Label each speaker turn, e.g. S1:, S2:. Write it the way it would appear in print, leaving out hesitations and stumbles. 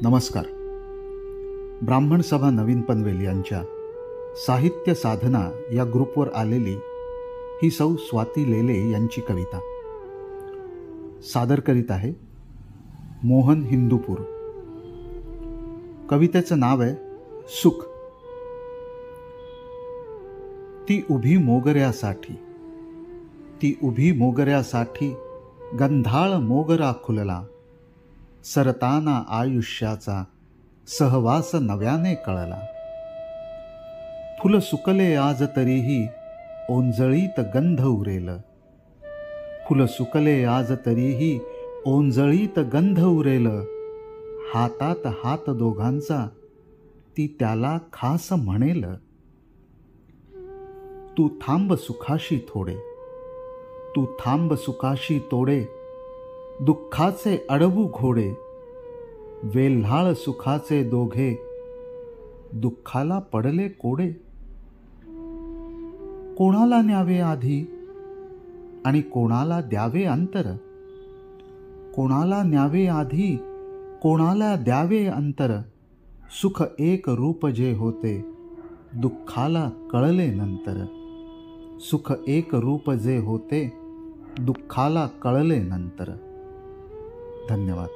S1: नमस्कार. ब्राह्मण सभा नवीन पनवेल यांच्या साहित्य साधना या ग्रुपवर आलेली ही सौ स्वाती लेले यांची कविता सादर करीत आहे मोहन हिंदूपूर. कवितेचं नाव आहे सुख. ती उभी मोगऱ्यासाठी, ती उभी मोगऱ्यासाठी गंधाळ मोगरा खुलला. सरताना आयुष्याचा सहवास नव्याने कळला. फुल सुकले आज तरीही ओंजळीत गंध उरेल. फुल सुकले आज तरीही ओंजळीत गंध उरेल. हातात हात दोघांचा ती त्याला खास म्हणेल. तू थांब सुखाशी थोडे, तू थांब सुखाशी तोडे. दुःखाचे अडवू घोडे. वेल्हाळ सुखाचे दोघे दुःखाला पडले कोडे. कोणाला न्यावे आधी आणि कोणाला द्यावे अंतर. कोणाला न्यावे आधी कोणाला द्यावे अंतर. सुख एक रूप जे होते दुःखाला कळले नंतर. सुख एक रूप जे होते दुःखाला कळले नंतर. धन्यवाद.